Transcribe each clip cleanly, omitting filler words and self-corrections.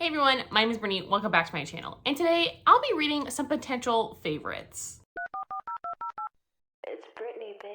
Hey everyone, my name is Brittany. Welcome back to my channel. And today I'll be reading some potential favorites. It's Brittany, bitch.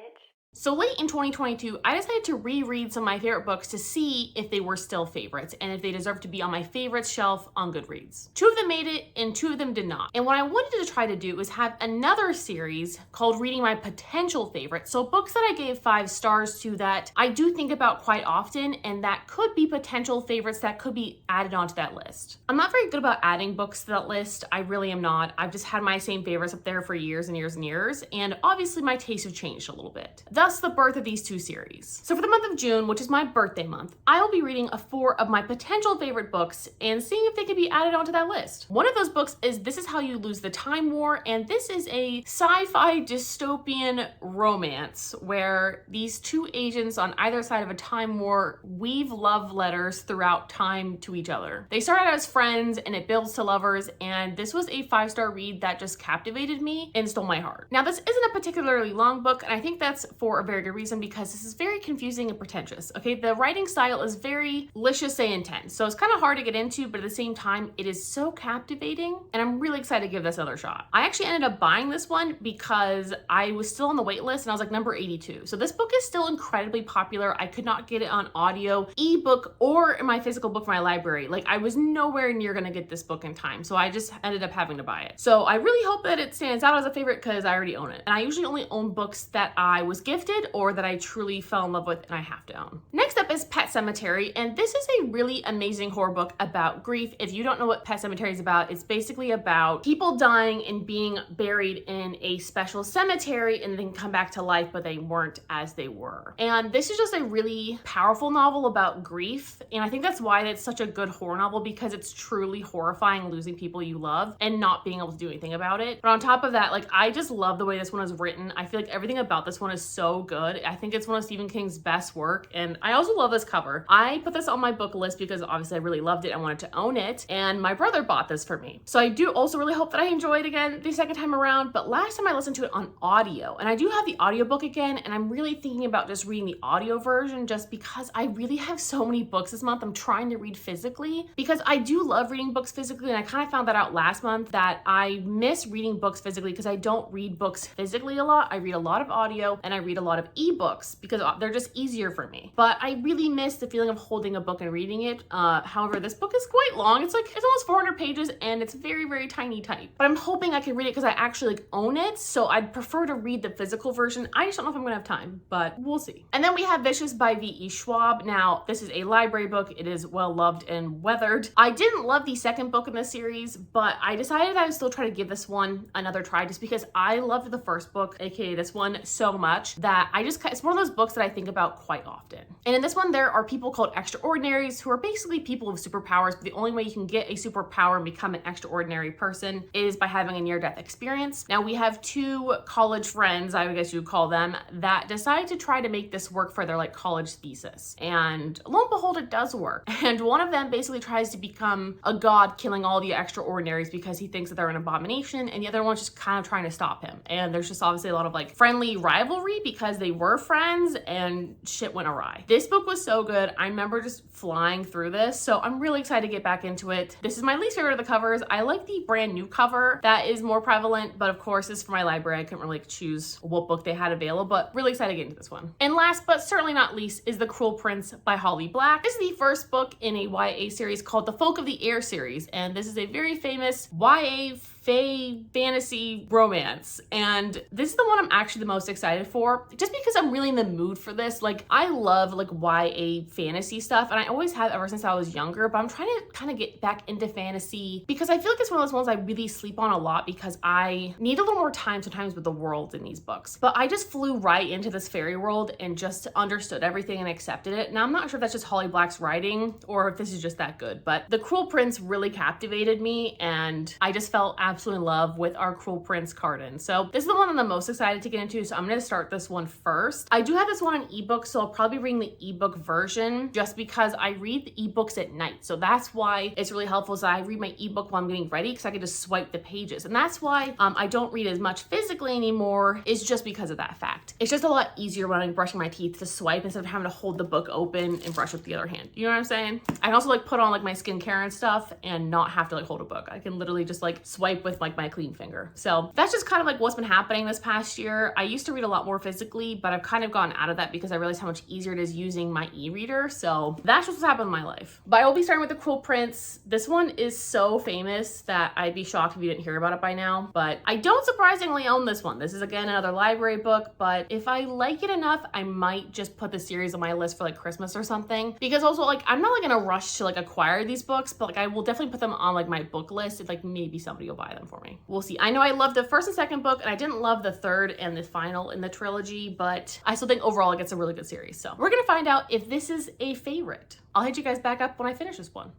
So late in 2022, I decided to reread some of my favorite books to see if they were still favorites and if they deserved to be on my favorites shelf on Goodreads. 2 of them made it and 2 of them did not. And what I wanted to try to do was have another series called Reading My Potential Favorites. So books that I gave 5 stars to that I do think about quite often and that could be potential favorites that could be added onto that list. I'm not very good about adding books to that list. I really am not. I've just had my same favorites up there for years and years and years. And obviously my tastes have changed a little bit. Thus the birth of these 2 series. So for the month of June, which is my birthday month, I will be reading 4 of my potential favorite books and seeing if they can be added onto that list. One of those books is This Is How You Lose the Time War, and this is a sci-fi dystopian romance where these 2 agents on either side of a time war weave love letters throughout time to each other. They start out as friends and it builds to lovers, and this was a 5-star read that just captivated me and stole my heart. Now this isn't a particularly long book, and I think that's for a very good reason because this is very confusing and pretentious. Okay, the writing style is very, let's just say, intense. So it's kind of hard to get into, but at the same time, it is so captivating and I'm really excited to give this another shot. I actually ended up buying this one because I was still on the wait list and I was like number 82. So this book is still incredibly popular. I could not get it on audio, ebook, or in my physical book from my library. Like I was nowhere near gonna get this book in time. So I just ended up having to buy it. So I really hope that it stands out as a favorite because I already own it. And I usually only own books that I was gifted or that I truly fell in love with and I have to own. Next up is Pet Sematary, and this is a really amazing horror book about grief. If you don't know what Pet Sematary is about, it's basically about people dying and being buried in a special cemetery and then come back to life, but they weren't as they were. And this is just a really powerful novel about grief, and I think that's why it's such a good horror novel, because it's truly horrifying losing people you love and not being able to do anything about it. But on top of that, like I just love the way this one is written. I feel like everything about this one is so good. I think it's one of Stephen King's best work, and I also love this cover. I put this on my book list because obviously I really loved it. I wanted to own it, and my brother bought this for me. So I do also really hope that I enjoy it again the second time around, but last time I listened to it on audio, and I do have the audiobook again, and I'm really thinking about just reading the audio version just because I really have so many books this month I'm trying to read physically, because I do love reading books physically, and I kind of found that out last month that I miss reading books physically because I don't read books physically a lot. I read a lot of audio and I read a lot of ebooks because they're just easier for me. But I really miss the feeling of holding a book and reading it. However, this book is quite long. It's almost 400 pages and it's very, very tiny type. But I'm hoping I can read it because I actually own it. So I'd prefer to read the physical version. I just don't know if I'm gonna have time, but we'll see. And then we have Vicious by V.E. Schwab. Now, this is a library book. It is well loved and weathered. I didn't love the second book in this series, but I decided I would still try to give this one another try just because I loved the first book, aka this one, so much that it's one of those books that I think about quite often. And in this one, there are people called extraordinaries who are basically people with superpowers, but the only way you can get a superpower and become an extraordinary person is by having a near-death experience. Now we have 2 college friends, I would guess you would call them, that decide to try to make this work for their college thesis. And lo and behold, it does work. And one of them basically tries to become a god, killing all the extraordinaries because he thinks that they're an abomination, and the other one's just kind of trying to stop him. And there's just obviously a lot of friendly rivalry because they were friends and shit went awry. This book was so good. I remember just flying through this, so I'm really excited to get back into it. This is my least favorite of the covers. I like the brand new cover that is more prevalent, but of course this is for my library. I couldn't really choose what book they had available, but really excited to get into this one. And last but certainly not least is The Cruel Prince by Holly Black. This is the first book in a YA series called the Folk of the Air series, and this is a very famous YA fantasy romance, and this is the one I'm actually the most excited for just because I'm really in the mood for this. I love YA fantasy stuff, and I always have ever since I was younger, but I'm trying to kind of get back into fantasy because I feel like it's one of those ones I really sleep on a lot because I need a little more time sometimes with the world in these books. But I just flew right into this fairy world and just understood everything and accepted it. Now I'm not sure if that's just Holly Black's writing or if this is just that good, but The Cruel Prince really captivated me and I just felt absolutely absolutely love with our Cruel Prince Cardan. So this is the one I'm the most excited to get into, so I'm going to start this one first. I do have this one on ebook, so I'll probably be reading the ebook version just because I read the ebooks at night. So that's why it's really helpful, so I read my ebook while I'm getting ready because I can just swipe the pages. And that's why I don't read as much physically anymore, is just because of that fact. It's just a lot easier when I'm brushing my teeth to swipe instead of having to hold the book open and brush with the other hand. You know what I'm saying? I can also like put on like my skincare and stuff and not have to like hold a book. I can literally just like swipe with like my clean finger. So that's just kind of like what's been happening this past year. I used to read a lot more physically, but I've kind of gotten out of that because I realized how much easier it is using my e-reader. So that's just what's happened in my life. But I will be starting with The Cruel Prince. This one is so famous that I'd be shocked if you didn't hear about it by now, but I don't surprisingly own this one. This is again another library book, but if I like it enough, I might just put the series on my list for like Christmas or something. Because also like, I'm not like in a rush to like acquire these books, but like I will definitely put them on like my book list if like maybe somebody will buy them for me. We'll see. I know I love the first and second book and I didn't love the third and the final in the trilogy, but I still think overall like it's a really good series. So we're gonna find out if this is a favorite. I'll hit you guys back up when I finish this one.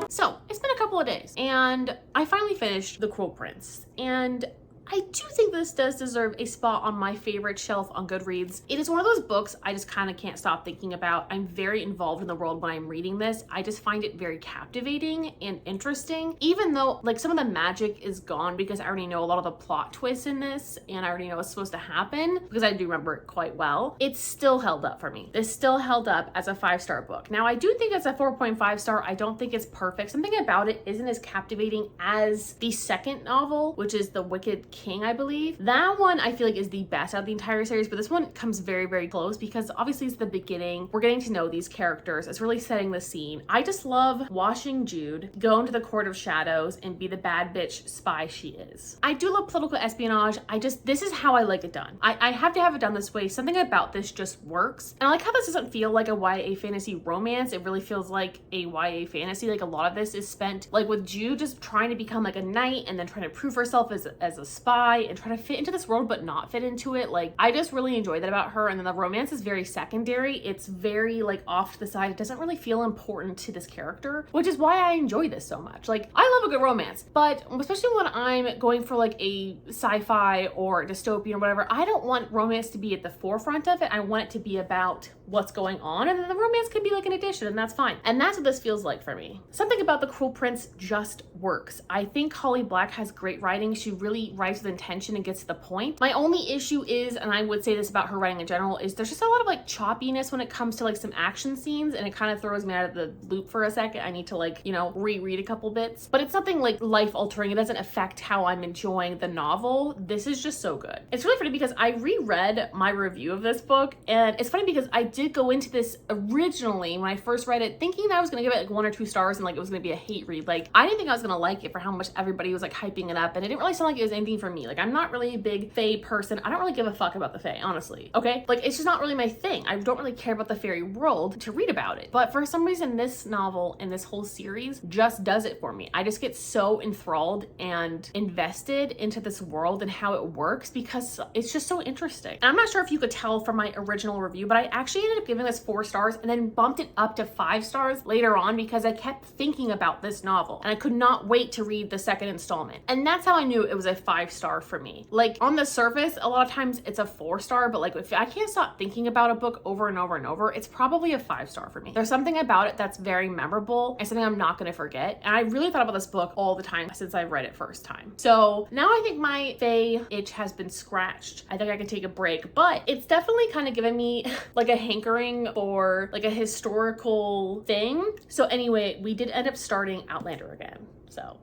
So it's been a couple of days and I finally finished The Cruel Prince, and I do think this does deserve a spot on my favorite shelf on Goodreads. It is one of those books I just kind of can't stop thinking about. I'm very involved in the world when I'm reading this. I just find it very captivating and interesting, even though like some of the magic is gone because I already know a lot of the plot twists in this and I already know what's supposed to happen because I do remember it quite well. It's still held up for me. It's still held up as a 5-star book. Now I do think it's a 4.5 star. I don't think it's perfect. Something about it isn't as captivating as the second novel, which is The Wicked King, I believe. That one I feel like is the best out of the entire series, but this one comes very, very close because obviously it's the beginning. We're getting to know these characters. It's really setting the scene. I just love watching Jude go into the Court of Shadows and be the bad bitch spy she is. I do love political espionage. This is how I like it done. I have to have it done this way. Something about this just works. And I like how this doesn't feel like a YA fantasy romance. It really feels like a YA fantasy. Like a lot of this is spent like with Jude just trying to become like a knight and then trying to prove herself as a spy and try to fit into this world but not fit into it. Like I just really enjoy that about her. And then the romance is very secondary. It's very like off to the side. It doesn't really feel important to this character, which is why I enjoy this so much. Like I love a good romance, but especially when I'm going for like a sci-fi or dystopian or whatever, I don't want romance to be at the forefront of it. I want it to be about what's going on, and then the romance can be like an addition, and that's fine. And that's what this feels like for me. Something about The Cruel Prince just works. I think Holly Black has great writing. She really writes with intention and gets to the point. My only issue is, and I would say this about her writing in general, is there's just a lot of like choppiness when it comes to like some action scenes, and it kind of throws me out of the loop for a second. I need to like, you know, reread a couple bits, but it's nothing like life altering. It doesn't affect how I'm enjoying the novel. This is just so good. It's really funny because I reread my review of this book, and it's funny because I did go into this originally when I first read it thinking that I was gonna give it like 1 or 2 stars and like it was gonna be a hate read. Like I didn't think I was gonna like it for how much everybody was like hyping it up, and it didn't really sound like it was anything for me. Like I'm not really a big Fae person. I don't really give a fuck about the Fae, honestly. Okay, like it's just not really my thing. I don't really care about the fairy world to read about it, but for some reason this novel and this whole series just does it for me. I just get so enthralled and invested into this world and how it works because it's just so interesting. And I'm not sure if you could tell from my original review, but I actually ended up giving this 4 stars and then bumped it up to 5 stars later on because I kept thinking about this novel and I could not wait to read the second installment. And that's how I knew it was a 5-star for me. Like on the surface, a lot of times it's a 4-star, but like if I can't stop thinking about a book over and over and over, it's probably a 5-star for me. There's something about it that's very memorable and something I'm not gonna forget. And I really thought about this book all the time since I read it first time. So now I think my Fae itch has been scratched. I think I can take a break, but it's definitely kind of given me like a hankering for like a historical thing. So anyway, we did end up starting Outlander again. So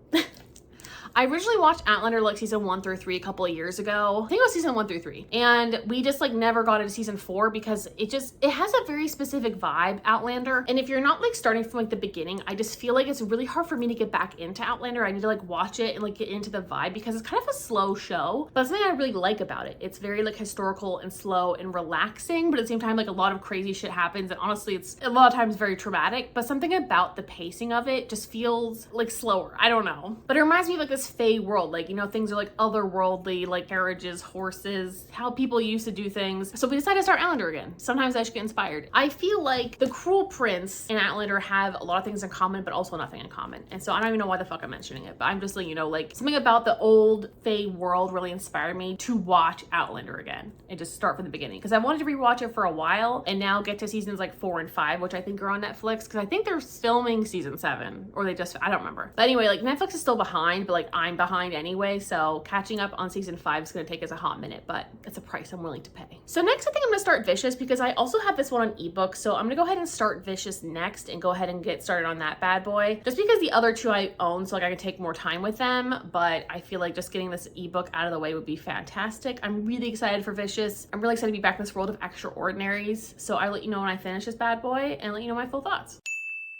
I originally watched Outlander like season 1 through 3 a couple of years ago. I think it was season 1 through 3. And we just like never got into season 4 because it has a very specific vibe, Outlander. And if you're not like starting from like the beginning, I just feel like it's really hard for me to get back into Outlander. I need to like watch it and like get into the vibe because it's kind of a slow show, but something I really like about it. It's very like historical and slow and relaxing, but at the same time, like a lot of crazy shit happens. And honestly, it's a lot of times very traumatic, but something about the pacing of it just feels like slower. I don't know, but it reminds me of like this fae world. Like, you know, things are like otherworldly, like carriages, horses, how people used to do things. So we decided to start Outlander again. Sometimes I should get inspired. I feel like the Cruel Prince and Outlander have a lot of things in common, but also nothing in common. And so I don't even know why the fuck I'm mentioning it, but I'm just letting you know, like something about the old fae world really inspired me to watch Outlander again and just start from the beginning. Because I wanted to rewatch it for a while and now get to seasons like 4 and 5, which I think are on Netflix. Because I think they're filming season 7 or I don't remember. But anyway, like Netflix is still behind, but like I'm behind anyway. So catching up on season 5 is going to take us a hot minute, but it's a price I'm willing to pay. So next I think I'm going to start Vicious because I also have this one on ebook. So I'm going to go ahead and start Vicious next and go ahead and get started on that bad boy. Just because the other two I own, so like I can take more time with them. But I feel like just getting this ebook out of the way would be fantastic. I'm really excited for Vicious. I'm really excited to be back in this world of extraordinaries. So I'll let you know when I finish this bad boy and let you know my full thoughts.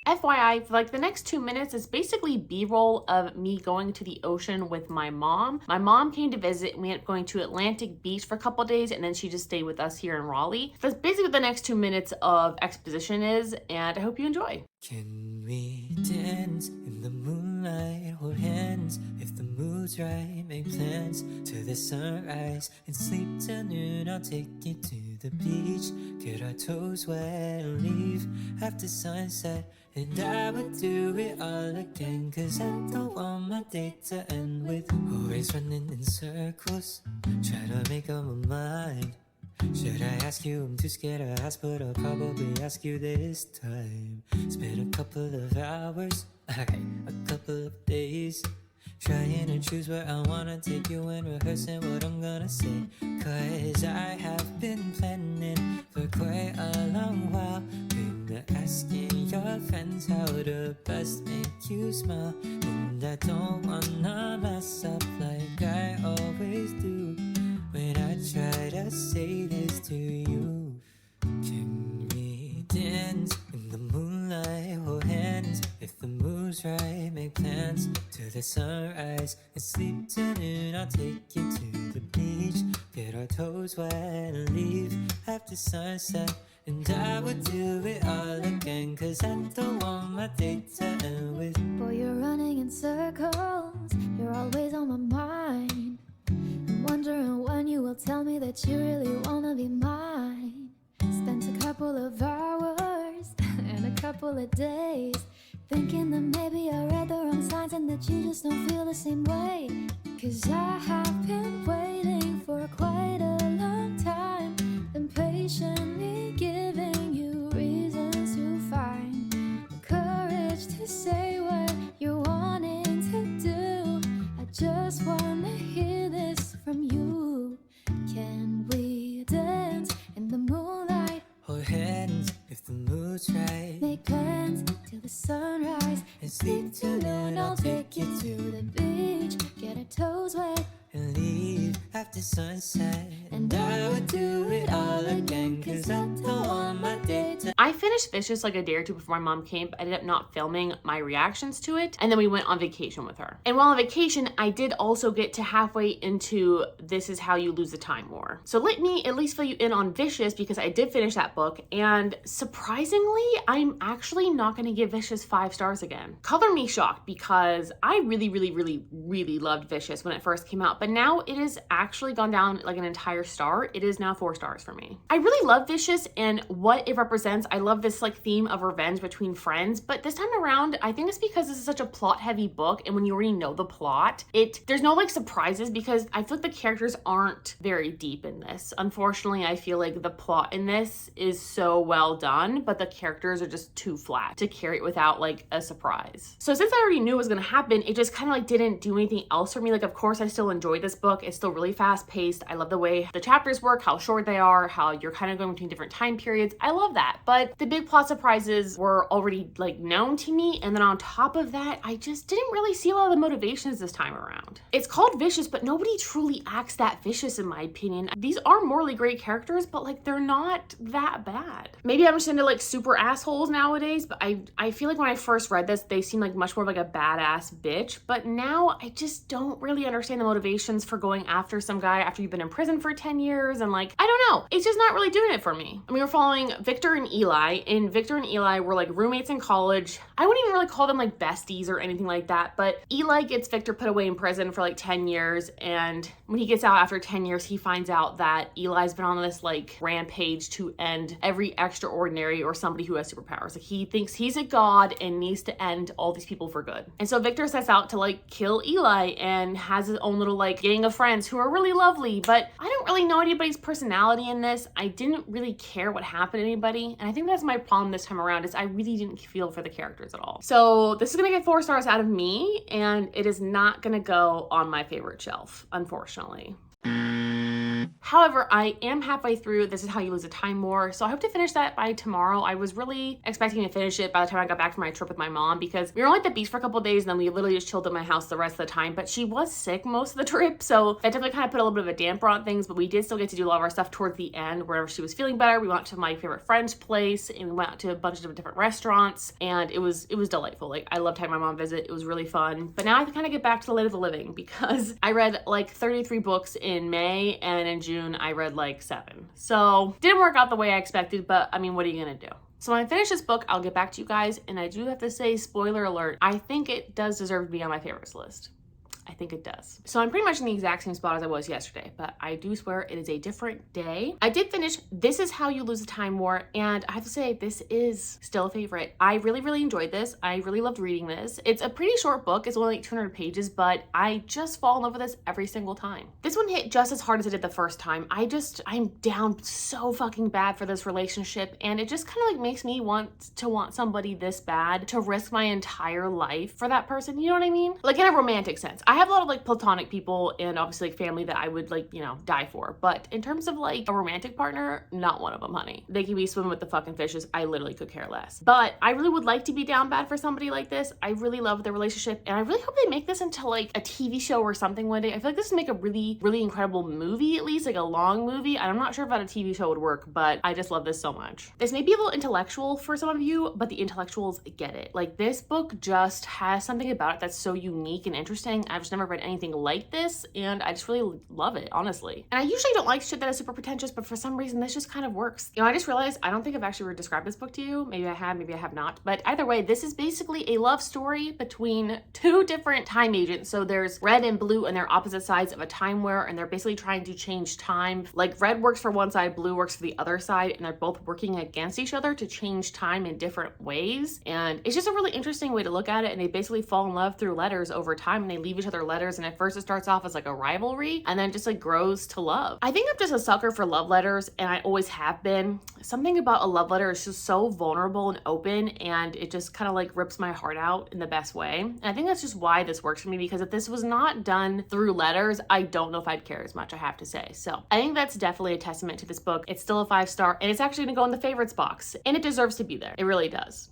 FYI, for like the next 2 minutes is basically B-roll of me going to the ocean with my mom. My mom came to visit and we ended up going to Atlantic Beach for a couple days and then she just stayed with us here in Raleigh. That's basically what the next 2 minutes of exposition is, and I hope you enjoy. Can we dance in the moonlight, hold hands if the mood's right, make plans to the sunrise and sleep till noon. I'll take you to the beach, get our toes wet and leave after sunset. And I would do it all again, cause I don't want my day to end with always running in circles, try to make up my mind. Should I ask you? I'm too scared to ask, but I'll probably ask you this time. Spend a couple of hours, a couple of days, trying to choose where I wanna take you and rehearsing what I'm gonna say. Cause I have been planning for quite a long while, been asking your friends how to best make you smile. And I don't wanna mess up like I always do when I try to say this to you. Can we dance in the moonlight, hold hands if the mood's right, make plans to the sunrise and sleep till noon. I'll take you to the beach, get our toes wet and leave after sunset. And I would do it all again, cause I don't want my day to end with boy, you're running in circles, you're always on my mind. I'm wondering when you will tell me that you really wanna be mine. Spent a couple of hours and a couple of days thinking that maybe I read the wrong signs and that you just don't feel the same way. Cause I have been waiting for quite a long time and patiently giving you reasons to find the courage to say what you're wanting to do. I just wanna hear this from you. Can we dance in the moonlight, hold hands if the mood's right, make plans till the sunrise and sleep till noon. I'll take you to the beach, get our toes wet and leave after sunset. And I would do it all again, cause I don't want my day to. I finished Vicious like a day or two before my mom came, but I ended up not filming my reactions to it. And then we went on vacation with her. And while on vacation, I did also get to halfway into This Is How You Lose the Time War. So let me at least fill you in on Vicious because I did finish that book. And surprisingly, I'm actually not going to give Vicious 5 stars again. Color me shocked because I really loved Vicious when it first came out. But now it has actually gone down like an entire star. It is now 4 stars for me. I really love Vicious and what it represents. I love this like theme of revenge between friends, but this time around, I think it's because this is such a plot heavy book and when you already know the plot, there's no like surprises because I feel like the characters aren't very deep in this. Unfortunately, I feel like the plot in this is so well done, but the characters are just too flat to carry it without like a surprise. So since I already knew it was gonna happen, it just kind of like didn't do anything else for me. Like, of course, I still enjoyed this book. It's still really fast paced. I love the way the chapters work, how short they are, how you're kind of going between different time periods. I love that. But but the big plot surprises were already like known to me. And then on top of that, I just didn't really see a lot of the motivations this time around. It's called vicious, but nobody truly acts that vicious in my opinion. These are morally great characters, but like they're not that bad. Maybe I'm just into like super assholes nowadays, but I feel like when I first read this, they seemed like much more like a badass bitch. But now I just don't really understand the motivations for going after some guy after you've been in prison for 10 years. And like, I don't know, it's just not really doing it for me. I mean, we're following Victor and Eli, and Victor and Eli were like roommates in college. I wouldn't even really call them like besties or anything like that, but Eli gets Victor put away in prison for like 10 years. And when he gets out after 10 years, he finds out that Eli's been on this like rampage to end every extraordinary or somebody who has superpowers. Like he thinks he's a god and needs to end all these people for good. And so Victor sets out to like kill Eli and has his own little like gang of friends who are really lovely, but I don't really know anybody's personality in this. I didn't really care what happened to anybody. And I think that's my problem this time around is I really didn't feel for the characters at all. So this is gonna get 4 stars out of me, and it is not gonna go on my favorite shelf, unfortunately. However, I am halfway through This Is How You Lose a Time War, so I hope to finish that by tomorrow. I was really expecting to finish it by the time I got back from my trip with my mom because we were only at the beach for a couple of days and then we literally just chilled at my house the rest of the time, but she was sick most of the trip, so that definitely kind of put a little bit of a damper on things, but we did still get to do a lot of our stuff towards the end. Wherever she was feeling better, we went to my favorite friend's place and we went out to a bunch of different restaurants, and it was delightful. Like, I loved having my mom visit. It was really fun. But now I have to kind of get back to the light of the living because I read like 33 books in May, and in June I read like 7. So didn't work out the way I expected, but I mean, what are you gonna do? So when I finish this book, I'll get back to you guys, and I do have to say, spoiler alert, I think it does deserve to be on my favorites list. I think it does. So I'm pretty much in the exact same spot as I was yesterday, but I do swear it is a different day. I did finish This Is How You Lose a Time War, and I have to say this is still a favorite. I really, really enjoyed this. I really loved reading this. It's a pretty short book. It's only like 200 pages, but I just fall in love with this every single time. This one hit just as hard as it did the first time. I'm down so fucking bad for this relationship, and it just kind of like makes me want somebody this bad to risk my entire life for that person. You know what I mean? Like in a romantic sense. I have a lot of like platonic people and obviously like family that I would like, you know, die for. But in terms of like a romantic partner, not one of them, honey. They can be swimming with the fucking fishes. I literally could care less. But I really would like to be down bad for somebody like this. I really love their relationship, and I really hope they make this into like a TV show or something one day. I feel like this would make a really, really incredible movie, at least like a long movie. I'm not sure if a TV show would work, but I just love this so much. This may be a little intellectual for some of you, but the intellectuals get it. Like, this book just has something about it that's so unique and interesting. I've just never read anything like this, and I just really love it, honestly. And I usually don't like shit that is super pretentious, but for some reason this just kind of works. You know, I just realized I don't think I've actually described this book to you. Maybe I have, maybe I have not. But either way, this is basically a love story between 2 different time agents. So there's Red and Blue, and they're opposite sides of a time war, and they're basically trying to change time. Like, Red works for one side, Blue works for the other side, and they're both working against each other to change time in different ways. And it's just a really interesting way to look at it. And they basically fall in love through letters over time, and they leave each other letters. And at first it starts off as like a rivalry, and then just like grows to love. I think I'm just a sucker for love letters, and I always have been. Something about a love letter is just so vulnerable and open, and it just kind of like rips my heart out in the best way. And I think that's just why this works for me, because if this was not done through letters, I don't know if I'd care as much, I have to say. So I think that's definitely a testament to this book. It's still a 5-star, and it's actually gonna go in the favorites box, and it deserves to be there. It really does.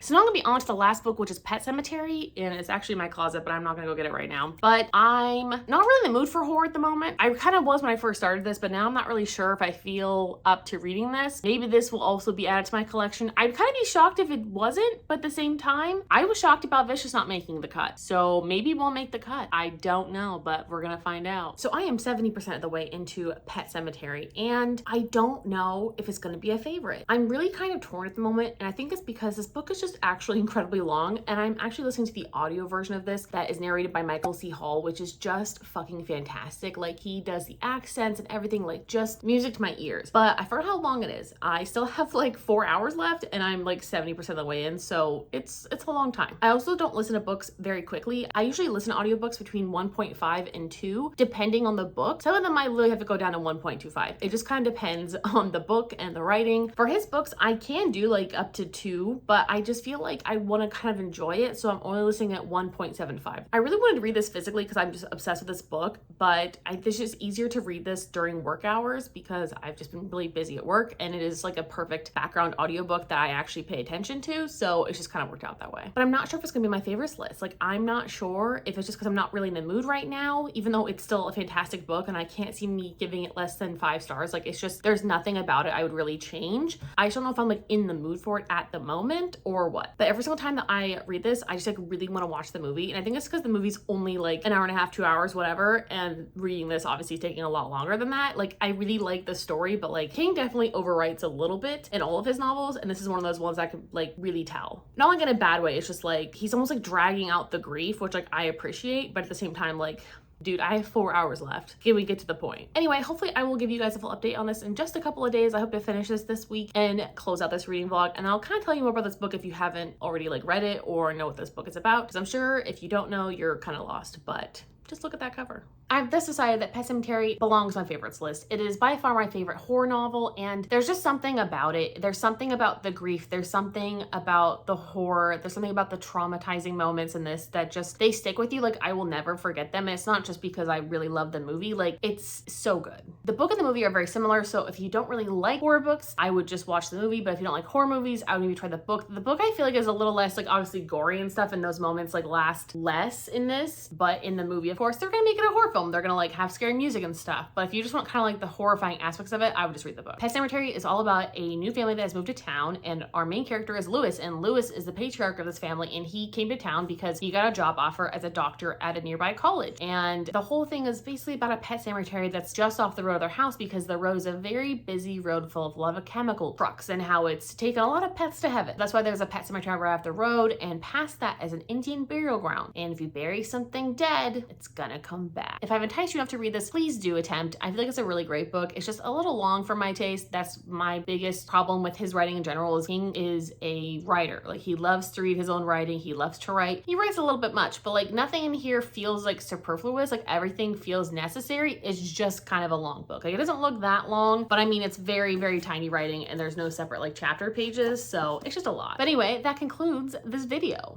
So now I'm gonna be on to the last book, which is Pet Sematary, and it's actually in my closet, but I'm not gonna go get it right now. But I'm not really in the mood for horror at the moment. I kind of was when I first started this, but now I'm not really sure if I feel up to reading this. Maybe this will also be added to my collection. I'd kind of be shocked if it wasn't, but at the same time, I was shocked about Vicious not making the cut. So maybe we'll make the cut. I don't know, but we're gonna find out. So I am 70% of the way into Pet Sematary, and I don't know if it's gonna be a favorite. I'm really kind of torn at the moment, and I think it's because this book is just actually incredibly long, and I'm actually listening to the audio version of this that is narrated by Michael C. Hall, which is just fucking fantastic. Like, he does the accents and everything, like just music to my ears. But I forgot how long it is. I still have like 4 hours left, and I'm like 70% of the way in, so it's a long time. I also don't listen to books very quickly. I usually listen to audiobooks between 1.5 and 2, depending on the book. Some of them I literally have to go down to 1.25. It just kind of depends on the book and the writing. For his books, I can do like up to 2, but I just feel like I want to kind of enjoy it, so I'm only listing at 1.75. I really wanted to read this physically because I'm just obsessed with this book, but it's just easier to read this during work hours because I've just been really busy at work, and it is like a perfect background audiobook that I actually pay attention to, so it's just kind of worked out that way. But I'm not sure if it's gonna be my favorites list. Like, I'm not sure if it's just because I'm not really in the mood right now, even though it's still a fantastic book and I can't see me giving it less than 5 stars. Like, it's just, there's nothing about it I would really change. I just don't know if I'm like in the mood for it at the moment or what. But every single time that I read this, I just like really want to watch the movie. And I think it's because the movie's only like an hour and a half, 2 hours, whatever. And reading this obviously is taking a lot longer than that. Like, I really like the story, but like King definitely overwrites a little bit in all of his novels. And this is one of those ones I could like really tell. Not like in a bad way. It's just like, he's almost like dragging out the grief, which like I appreciate, but at the same time, like, dude, I have 4 hours left. Can we get to the point? Anyway, hopefully I will give you guys a full update on this in just a couple of days. I hope to finish this week and close out this reading vlog. And I'll kind of tell you more about this book if you haven't already like read it or know what this book is about. Because I'm sure if you don't know, you're kind of lost, but just look at that cover. I've thus decided that Pet Sematary belongs on my favorites list. It is by far my favorite horror novel, and there's just something about it. There's something about the grief. There's something about the horror. There's something about the traumatizing moments in this that just, they stick with you. Like, I will never forget them. And it's not just because I really love the movie. Like, it's so good. The book and the movie are very similar, so if you don't really like horror books, I would just watch the movie. But if you don't like horror movies, I would maybe try the book. The book I feel like is a little less, like, obviously gory and stuff, and those moments like last less in this. But in the movie, of course, they're gonna make it a horror film. They're gonna like have scary music and stuff. But if you just want kind of like the horrifying aspects of it, I would just read the book. Pet Sematary is all about a new family that has moved to town, and our main character is Lewis, and Lewis is the patriarch of this family, and he came to town because he got a job offer as a doctor at a nearby college. And the whole thing is basically about a pet cemetery that's just off the road of their house because the road is a very busy road full of a lot of chemical trucks, and how it's taken a lot of pets to heaven. That's why there's a pet cemetery right off the road, and past that is an Indian burial ground. And if you bury something dead, it's gonna come back. If I've enticed you enough to read this, please do attempt. I feel like it's a really great book. It's just a little long for my taste. That's my biggest problem with his writing in general, is King is a writer. Like, he loves to read his own writing. He loves to write. He writes a little bit much, but like nothing in here feels like superfluous. Like, everything feels necessary. It's just kind of a long book. Like, it doesn't look that long, but I mean, it's very, very tiny writing, and there's no separate like chapter pages. So it's just a lot. But anyway, that concludes this video.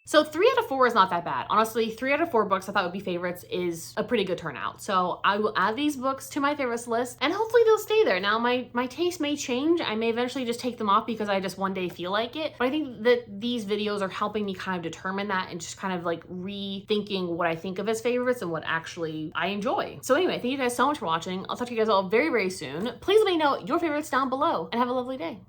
So 3 out of 4 is not that bad. Honestly, 3 out of 4 books I thought would be favorites is a pretty good turnout. So I will add these books to my favorites list, and hopefully they'll stay there. Now, my taste may change. I may eventually just take them off because I just one day feel like it. But I think that these videos are helping me kind of determine that, and just kind of like rethinking what I think of as favorites and what actually I enjoy. So anyway, thank you guys so much for watching. I'll talk to you guys all very, very soon. Please let me know your favorites down below, and have a lovely day.